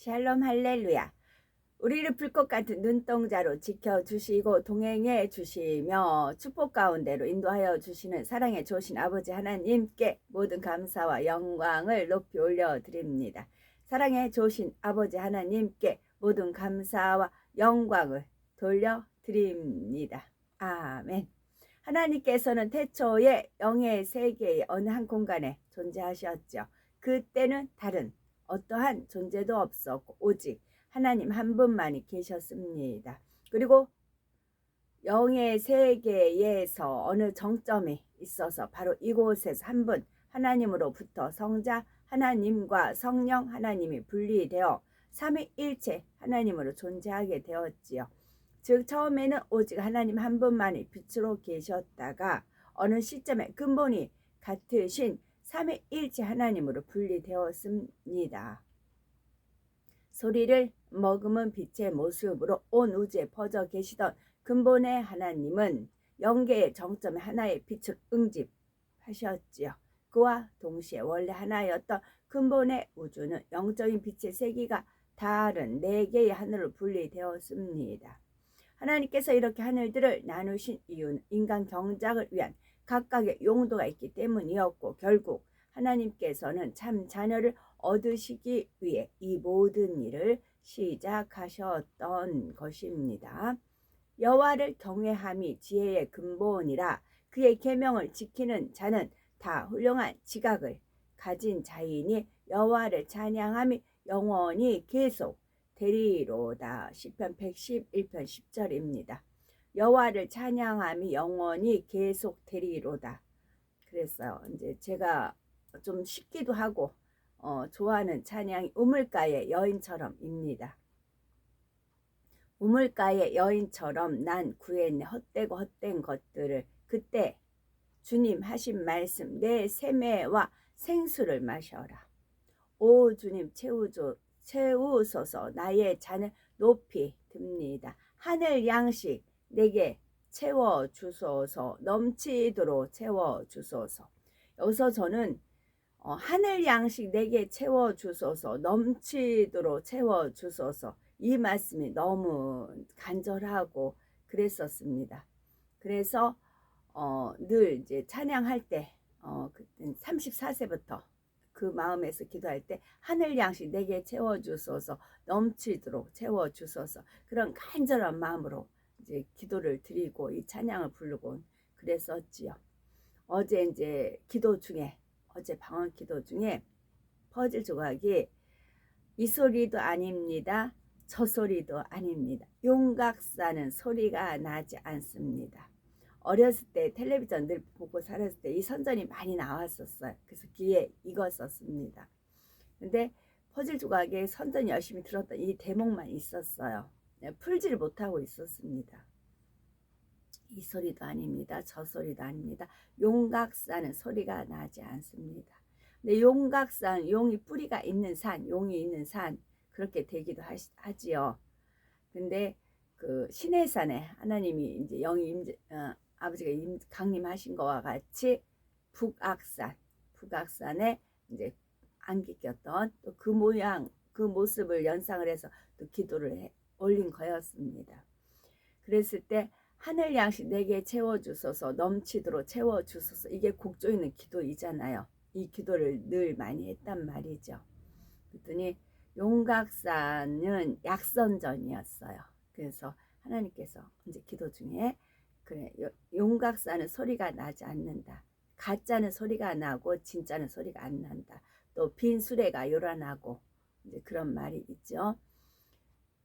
샬롬 할렐루야. 우리를 불꽃 같은 눈동자로 지켜주시고 동행해 주시며 축복 가운데로 인도하여 주시는 사랑의 좋으신 아버지 하나님께 모든 감사와 영광을 높이 올려드립니다. 사랑의 좋으신 아버지 하나님께 모든 감사와 영광을 돌려드립니다. 아멘. 하나님께서는 태초에 영의 세계의 어느 한 공간에 존재하셨죠. 그때는 다른 어떠한 존재도 없었고 오직 하나님 한 분만이 계셨습니다. 그리고 영의 세계에서 어느 정점이 있어서 바로 이곳에서 한 분 하나님으로부터 성자 하나님과 성령 하나님이 분리되어 삼위일체 하나님으로 존재하게 되었지요. 즉 처음에는 오직 하나님 한 분만이 빛으로 계셨다가 어느 시점에 근본이 같으신 삼위일체 하나님으로 분리되었습니다. 소리를 머금은 빛의 모습으로 온 우주에 퍼져 계시던 근본의 하나님은 영계의 정점에 하나의 빛을 응집하셨지요. 그와 동시에 원래 하나였던 근본의 우주는 영적인 빛의 세기가 다른 네 개의 하늘로 분리되었습니다. 하나님께서 이렇게 하늘들을 나누신 이유는 인간 경작을 위한 각각의 용도가 있기 때문이었고 결국 하나님께서는 참 자녀를 얻으시기 위해 이 모든 일을 시작하셨던 것입니다. 여호와를 경외함이 지혜의 근본이라 그의 계명을 지키는 자는 다 훌륭한 지각을 가진 자이니 여호와를 찬양함이 영원히 계속 되리로다. 시편 111편 10절입니다. 여호와를 찬양함이 영원히 계속 되리로다. 그랬어요. 이제 제가 좀 쉽기도 하고 좋아하는 찬양이 우물가의 여인처럼입니다. 우물가의 여인처럼 난 구했네 헛되고 헛된 것들을. 그때 주님 하신 말씀 내 세매와 생수를 마셔라. 오 주님 채우소서. 나의 잔을 높이 듭니다. 하늘 양식 내게 채워주소서. 넘치도록 채워주소서. 여기서 저는 하늘 양식 내게 채워주소서. 넘치도록 채워주소서. 이 말씀이 너무 간절하고 그랬었습니다. 그래서 늘 이제 찬양할 때 34세부터 그 마음에서 기도할 때 하늘 양식 내게 채워주소서. 넘치도록 채워주소서. 그런 간절한 마음으로 이제 기도를 드리고 이 찬양을 부르고 그랬었지요. 어제 이제 기도 중에 어제 방언 기도 중에 퍼즐 조각이 이 소리도 아닙니다. 저 소리도 아닙니다. 용각사는 소리가 나지 않습니다. 어렸을 때 텔레비전 늘 보고 살았을 때 이 선전이 많이 나왔었어요. 그래서 귀에 익었었습니다. 근데 퍼즐 조각에 선전 열심히 들었던 이 대목만 있었어요. 풀지를 못하고 있었습니다. 이 소리도 아닙니다. 저 소리도 아닙니다. 용각사는 소리가 나지 않습니다. 근데 용각산, 용이 뿌리가 있는 산, 용이 있는 산 그렇게 되기도 하지요. 근데 그 시내산에 하나님이 이제 영이 아버지가 강림하신 거와 같이 북악산에 이제 안개 꼈던 또 그 모양, 그 모습을 연상을 해서 또 기도를 올린 거였습니다. 그랬을 때 하늘 양식 내게 채워주소서. 넘치도록 채워주소서. 이게 곡조 있는 기도이잖아요. 이 기도를 늘 많이 했단 말이죠. 그랬더니 용각사는 약선전이었어요. 그래서 하나님께서 이제 기도 중에 그래 용각사는 소리가 나지 않는다. 가짜는 소리가 나고 진짜는 소리가 안 난다. 또 빈 수레가 요란하고 이제 그런 말이 있죠.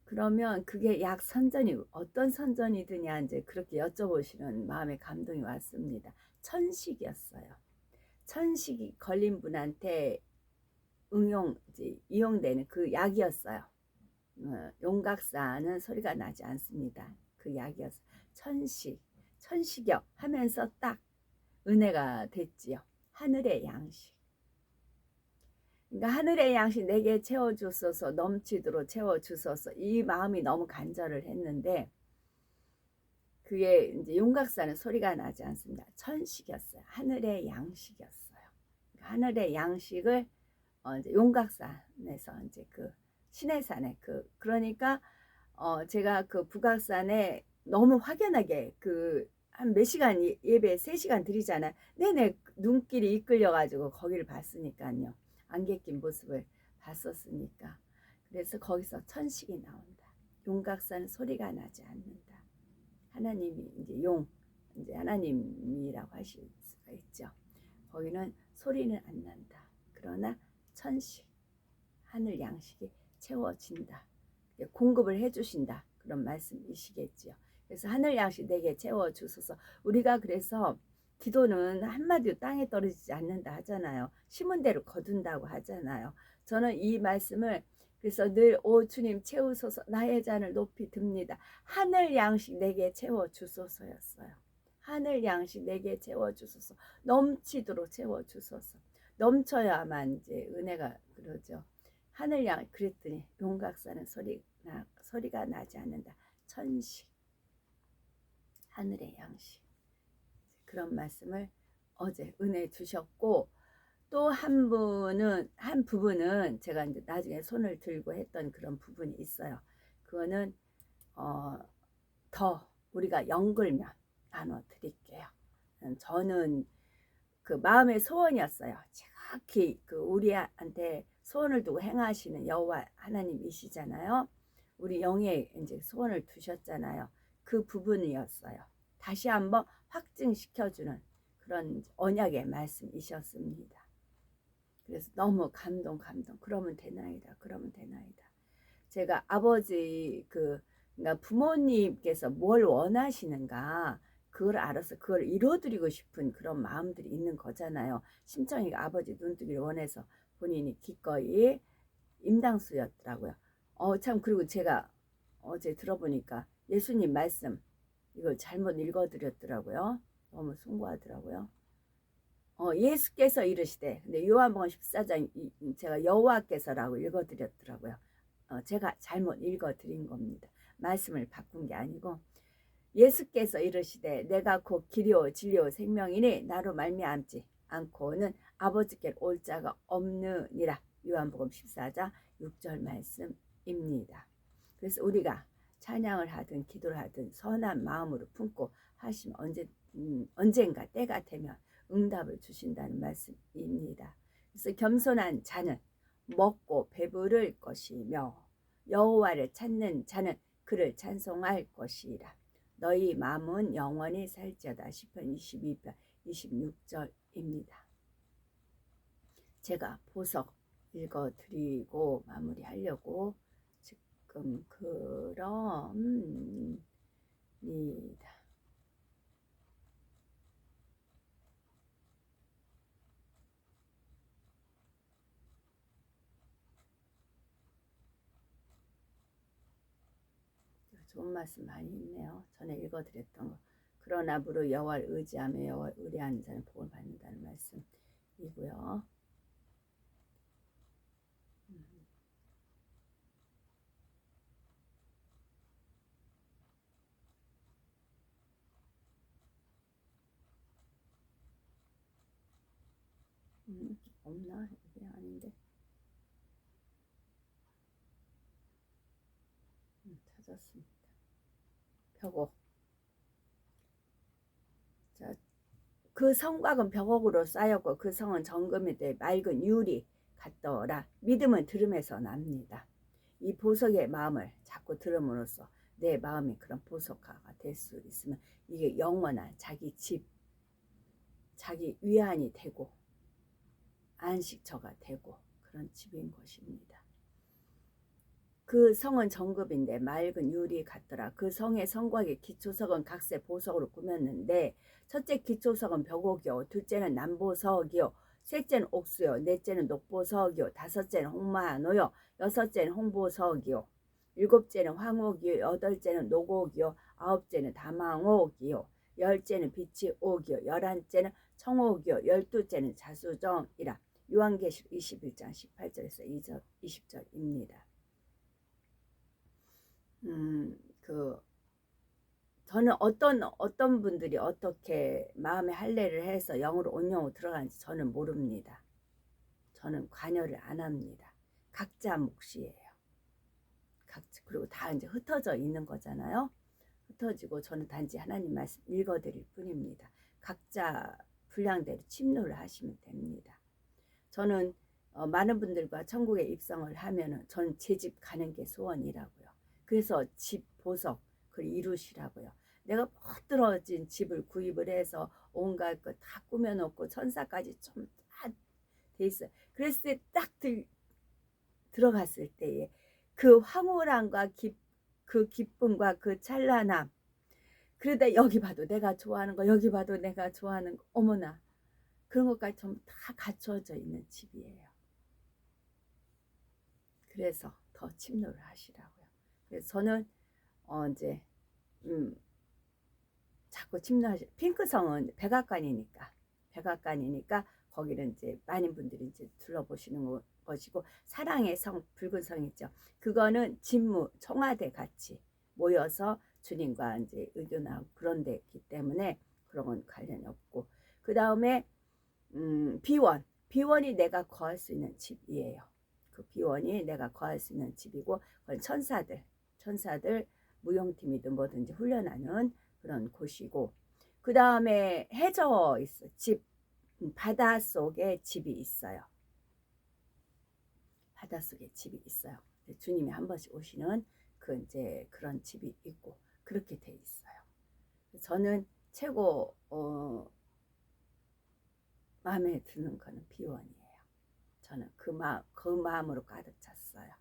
그러면 그게 약 선전이 어떤 선전이드냐 이제 그렇게 여쭤보시는 마음에 감동이 왔습니다. 천식이었어요. 천식이 걸린 분한테 이용되는 그 약이었어요. 용각사는 소리가 나지 않습니다. 그 약이었어요. 천식역 하면서 딱 은혜가 됐지요. 하늘의 양식. 그러니까 하늘의 양식 내게 채워주소서. 넘치도록 채워주소서. 이 마음이 너무 간절을 했는데 그게 이제 용각사는 소리가 나지 않습니다. 천식이었어요. 하늘의 양식이었어요. 하늘의 양식을 이제 용각산에서 이제 그 신해산에 그러니까 제가 그 북악산에 너무 확연하게 한 몇 시간 예배 3시간 드리잖아요. 내내 눈길이 이끌려 가지고 거기를 봤으니까요. 안개 낀 모습을 봤었으니까. 그래서 거기서 천식이 나온다. 용각산 소리가 나지 않는다. 하나님이 이제 이제 하나님이라고 하실 수가 있죠. 거기는 소리는 안 난다. 그러나 천식, 하늘 양식이 채워진다. 공급을 해주신다. 그런 말씀이시겠지요. 그래서 하늘 양식 내게 채워주소서. 우리가 그래서 기도는 한마디로 땅에 떨어지지 않는다 하잖아요. 심은 대로 거둔다고 하잖아요. 저는 이 말씀을 그래서 늘 오 주님 채우소서 나의 잔을 높이 듭니다. 하늘 양식 내게 채워주소서였어요. 하늘 양식 내게 채워주소서. 넘치도록 채워주소서. 넘쳐야만 이제 은혜가 그러죠. 하늘 양 그랬더니 용각사는 소리가 나지 않는다. 천식, 하늘의 양식. 그런 말씀을 어제 은혜 주셨고, 또 한 부분은 제가 이제 나중에 손을 들고 했던 그런 부분이 있어요. 그거는 더 우리가 연글면 나눠 드릴게요. 저는 그 마음의 소원이었어요. 정확히 우리한테 소원을 두고 행하시는 여호와 하나님이시잖아요. 우리 영에 이제 소원을 두셨잖아요. 그 부분이었어요. 다시 한번 확증시켜주는 그런 언약의 말씀이셨습니다. 그래서 너무 감동. 그러면 되나이다. 제가 아버지 그러니까 부모님께서 뭘 원하시는가 그걸 알아서 그걸 이뤄드리고 싶은 그런 마음들이 있는 거잖아요. 심청이가 아버지 눈뜨기를 원해서 본인이 기꺼이 임당수였더라고요. 참 그리고 제가 어제 들어보니까 예수님 말씀 이걸 잘못 읽어드렸더라고요. 너무 숭고하더라고요. 예수께서 이르시되 근데 요한복음 14장 제가 여호와께서라고 읽어드렸더라고요. 제가 잘못 읽어드린 겁니다. 말씀을 바꾼 게 아니고 예수께서 이르시되 내가 곧 길이요 진리요 생명이니 나로 말미암지 않고는 아버지께 올 자가 없느니라. 요한복음 14장 6절 말씀입니다. 그래서 우리가 찬양을 하든 기도를 하든 선한 마음으로 품고 하시면 언젠가 때가 되면 응답을 주신다는 말씀입니다. 그래서 겸손한 자는 먹고 배부를 것이며 여호와를 찾는 자는 그를 찬송할 것이라. 너희 마음은 영원히 살지어다. 시편 22편 26절입니다. 제가 보석 읽어드리고 마무리하려고 지금 그럽니다. 좋은 말씀 많이 있네요. 전에 읽어드렸던 거. 그러나 무릇 여호와를 의지하며 여호와를 의뢰하는 자는 복을 받는다는 말씀이고요. 없나? 이게 아닌데. 찾았습니다. 벽옥. 자, 그 성곽은 벽옥으로 쌓였고 그 성은 정금이 돼 맑은 유리 같더라. 믿음은 들음에서 납니다. 이 보석의 마음을 자꾸 들음으로써 내 마음이 그런 보석화가 될 수 있으면 이게 영원한 자기 집, 자기 위안이 되고 안식처가 되고 그런 집인 것입니다. 그 성은 정금인데 맑은 유리 같더라. 그 성의 성곽의 기초석은 각색 보석으로 꾸몄는데 첫째 기초석은 벽옥이요, 둘째는 남보석이요, 셋째는 옥수요, 넷째는 녹보석이요, 다섯째는 홍마노요, 여섯째는 홍보석이요, 일곱째는 황옥이요, 여덟째는 녹옥이요, 아홉째는 다망옥이요, 열째는 비치옥이요, 열한째는 청옥이요, 열두째는 자수정이라. 요한계시록 21장 18절에서 20절입니다. 저는 어떤 분들이 어떻게 마음의 할례를 해서 영으로 온영으로 들어가는지 저는 모릅니다. 저는 관여를 안 합니다. 각자 몫이에요. 그리고 다 이제 흩어져 있는 거잖아요. 흩어지고 저는 단지 하나님 말씀 읽어드릴 뿐입니다. 각자 분량대로 침노를 하시면 됩니다. 저는 많은 분들과 천국에 입성을 하면은 저는 제 집 가는 게 소원이라고요. 그래서 집 보석 그걸 이루시라고요. 내가 멋들어진 집을 구입을 해서 온갖 거 다 꾸며놓고 천사까지 좀 다 돼 있어요. 그랬을 때 딱 들어갔을 때에 그 황홀함과 그 기쁨과 그 찬란함, 그러다 여기 봐도 내가 좋아하는 거, 여기 봐도 내가 좋아하는 거, 어머나 그런 것까지 좀 다 갖춰져 있는 집이에요. 그래서 더 침노를 하시라고요. 그래서 저는 이제 자꾸 침노하시. 핑크성은 백악관이니까 거기는 이제 많은 분들이 이제 둘러보시는 것이고, 사랑의 성 붉은 성 있죠. 그거는 집무 청와대 같이 모여서 주님과 이제 의견하고 그런 데기 때문에 그런 건 관련이 없고, 그 다음에 비원이 내가 거할 수 있는 집이에요. 그 비원이 내가 거할 수 있는 집이고, 그건 천사들 무용팀이든 뭐든지 훈련하는 그런 곳이고, 그 다음에 해저 있어. 집 바닷속에 집이 있어요. 바닷속에 집이 있어요. 주님이 한 번씩 오시는 그 이제 그런 집이 있고 그렇게 돼 있어요. 저는 최고 마음에 드는 거는 비원이에요. 저는 그 마음으로 가득 찼어요.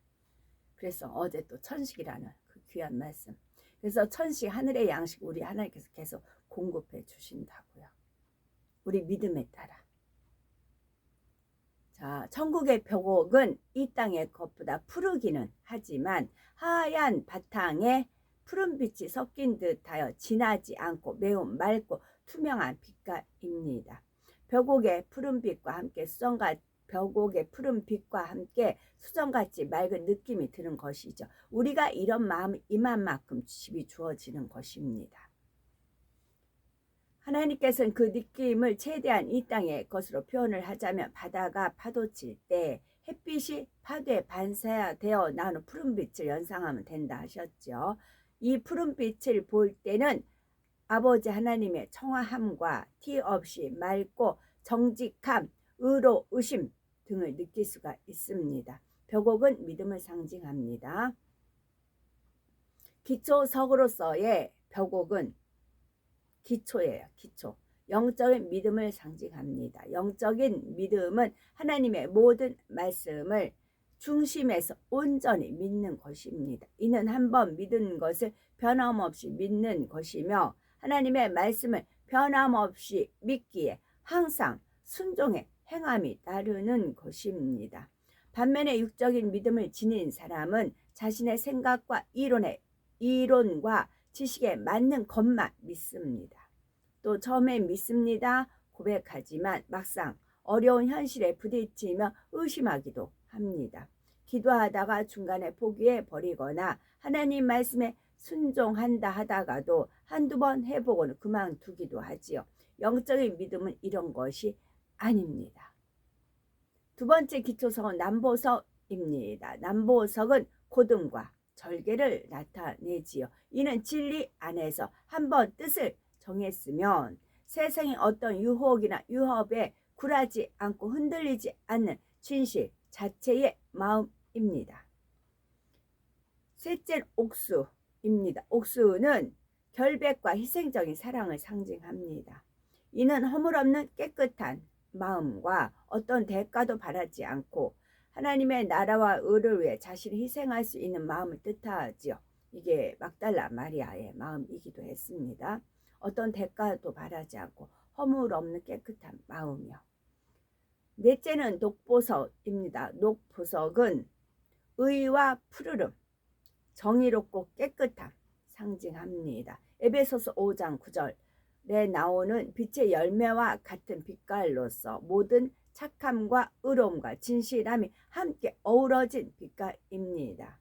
그래서 어제 또 천식이라는 그 귀한 말씀. 그래서 천식 하늘의 양식 우리 하나님께서 계속 공급해 주신다고요. 우리 믿음에 따라. 자, 천국의 벽옥은 이 땅의 것보다 푸르기는 하지만 하얀 바탕에 푸른빛이 섞인 듯하여 진하지 않고 매우 맑고 투명한 빛깔입니다. 벽옥의 푸른빛과 함께 벽옥의 푸른빛과 함께 수정같이 맑은 느낌이 드는 것이죠. 우리가 이런 마음이 임한 만큼 집이 주어지는 것입니다. 하나님께서는 그 느낌을 최대한 이 땅의 것으로 표현을 하자면, 바다가 파도칠 때 햇빛이 파도에 반사되어 나오는 푸른빛을 연상하면 된다 하셨죠. 이 푸른빛을 볼 때는 아버지 하나님의 청아함과 티 없이 맑고 정직함, 의로우심 등을 느낄 수가 있습니다. 벽옥은 믿음을 상징합니다. 기초석으로서의 벽옥은 기초예요. 기초. 영적인 믿음을 상징합니다. 영적인 믿음은 하나님의 모든 말씀을 중심에서 온전히 믿는 것입니다. 이는 한번 믿은 것을 변함없이 믿는 것이며, 하나님의 말씀을 변함없이 믿기에 항상 순종해 행함이 따르는 것입니다. 반면에 육적인 믿음을 지닌 사람은 자신의 생각과 이론과 지식에 맞는 것만 믿습니다. 또 처음에 믿습니다 고백하지만 막상 어려운 현실에 부딪히며 의심하기도 합니다. 기도하다가 중간에 포기해 버리거나 하나님 말씀에 순종한다 하다가도 한두 번 해보고는 그만두기도 하지요. 영적인 믿음은 이런 것이 아닙니다. 두 번째 기초석은 남보석입니다. 남보석은 곧음과 절개를 나타내지요. 이는 진리 안에서 한번 뜻을 정했으면 세상의 어떤 유혹이나 유협에 굴하지 않고 흔들리지 않는 진실 자체의 마음입니다. 셋째는 옥수입니다. 옥수는 결백과 희생적인 사랑을 상징합니다. 이는 허물없는 깨끗한 마음과 어떤 대가도 바라지 않고 하나님의 나라와 의를 위해 자신을 희생할 수 있는 마음을 뜻하지요. 이게 막달라 마리아의 마음이기도 했습니다. 어떤 대가도 바라지 않고 허물 없는 깨끗한 마음이요. 넷째는 녹보석입니다. 녹보석은 의와 푸르름, 정의롭고 깨끗함 상징합니다. 에베소서 5장 9절에 나오는 빛의 열매와 같은 빛깔로서 모든 착함과 의로움과 진실함이 함께 어우러진 빛깔입니다.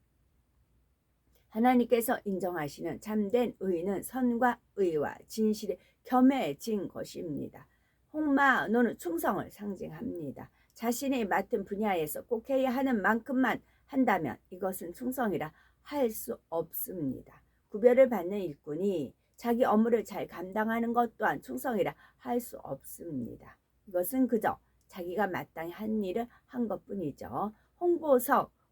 하나님께서 인정하시는 참된 의는 선과 의와 진실이 겸해진 것입니다. 홍마노는 충성을 상징합니다. 자신이 맡은 분야에서 꼭 해야 하는 만큼만 한다면 이것은 충성이라 할 수 없습니다. 구별을 받는 일꾼이 자기 업무를 잘 감당하는 것 또한 충성이라 할 수 없습니다. 이것은 그저 자기가 마땅히 한 일을 한 것뿐이죠.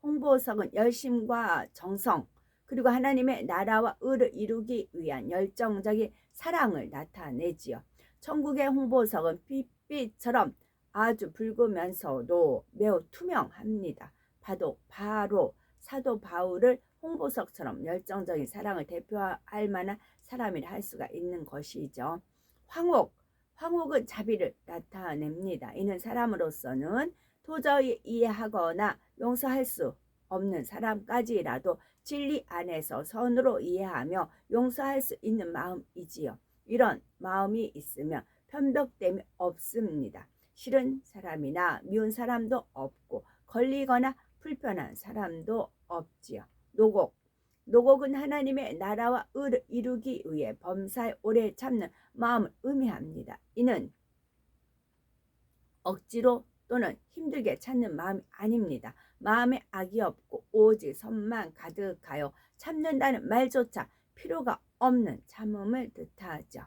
홍보석은 열심과 정성 그리고 하나님의 나라와 의를 이루기 위한 열정적인 사랑을 나타내지요. 천국의 홍보석은 빛빛처럼 아주 붉으면서도 매우 투명합니다. 바로 사도 바울을 홍보석처럼 열정적인 사랑을 대표할 만한 사람이라 할 수가 있는 것이죠. 황옥은 자비를 나타냅니다. 이는 사람으로서는 도저히 이해하거나 용서할 수 없는 사람까지라도 진리 안에서 선으로 이해하며 용서할 수 있는 마음이지요. 이런 마음이 있으면 편벽됨이 없습니다. 싫은 사람이나 미운 사람도 없고 걸리거나 불편한 사람도 없지요. 노곡은 하나님의 나라와 의를 이루기 위해 범사에 오래 참는 마음을 의미합니다. 이는 억지로 또는 힘들게 찾는 마음이 아닙니다. 마음에 악이 없고 오직 선만 가득하여 참는다는 말조차 필요가 없는 참음을 뜻하죠.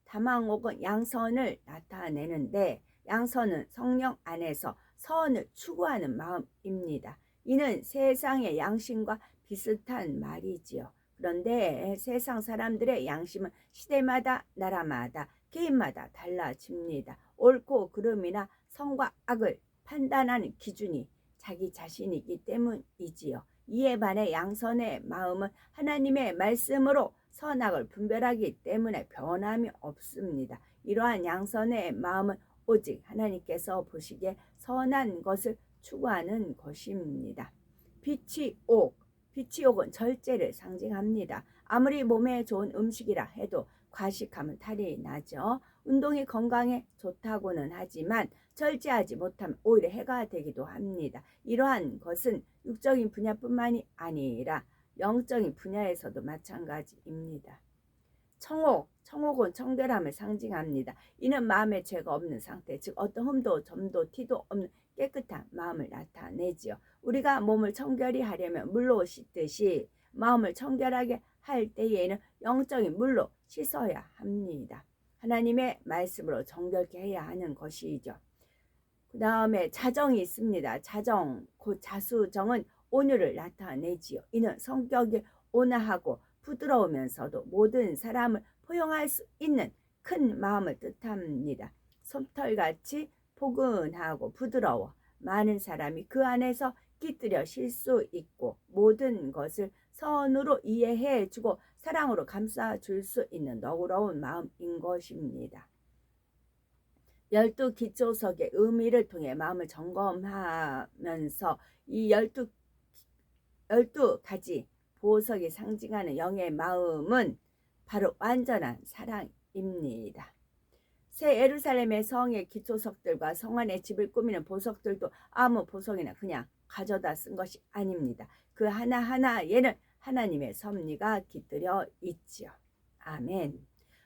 다망옥은 양선을 나타내는데 양선은 성령 안에서 선을 추구하는 마음입니다. 이는 세상의 양심과 비슷한 말이지요. 그런데 세상 사람들의 양심은 시대마다 나라마다 개인마다 달라집니다. 옳고 그름이나 선과 악을 판단하는 기준이 자기 자신이기 때문이지요. 이에 반해 양선의 마음은 하나님의 말씀으로 선악을 분별하기 때문에 변함이 없습니다. 이러한 양선의 마음은 오직 하나님께서 보시기에 선한 것을 추구하는 것입니다. 빛이 옥은 절제를 상징합니다. 아무리 몸에 좋은 음식이라 해도 과식하면 탈이 나죠. 운동이 건강에 좋다고는 하지만 절제하지 못하면 오히려 해가 되기도 합니다. 이러한 것은 육적인 분야뿐만이 아니라 영적인 분야에서도 마찬가지입니다. 청옥은 청결함을 상징합니다. 이는 마음에 죄가 없는 상태, 즉 어떤 흠도 점도 티도 없는 깨끗한 마음을 나타내지요. 우리가 몸을 청결히 하려면 물로 씻듯이 마음을 청결하게 할 때에는 영적인 물로 씻어야 합니다. 하나님의 말씀으로 정결케 해야 하는 것이죠. 그 다음에 자정이 있습니다. 자정, 곧 자수정은 온유를 나타내지요. 이는 성격이 온화하고 부드러우면서도 모든 사람을 포용할 수 있는 큰 마음을 뜻합니다. 솜털같이 포근하고 부드러워 많은 사람이 그 안에서 깃들여 쉴 수 있고 모든 것을 선으로 이해해주고 사랑으로 감싸줄 수 있는 너그러운 마음인 것입니다. 12기초석의 의미를 통해 마음을 점검하면서 이 12가지 보석이 상징하는 영의 마음은 바로 완전한 사랑입니다. 새 예루살렘의 성의 기초석들과 성 안의 집을 꾸미는 보석들도 아무 보석이나 그냥 가져다 쓴 것이 아닙니다. 그 하나하나에는 하나님의 섭리가 깃들여 있지요. 아멘.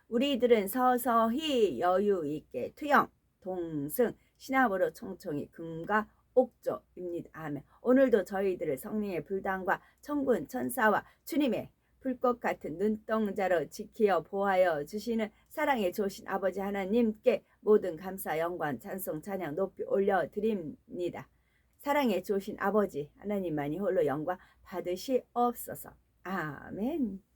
우리들은 서서히 여유 있게 투영, 동승, 신압으로 총총히 금과 옥조입니다. 아멘. 오늘도 저희들을 성령의 불당과 천군 천사와 주님의 불꽃 같은 눈동자로 지키어 보하여 주시는 사랑의 좋으신 아버지 하나님께 모든 감사, 영광, 찬송, 찬양 높이 올려드립니다. 사랑의 좋으신 아버지 하나님만이 홀로 영광 받으시옵소서. 아멘.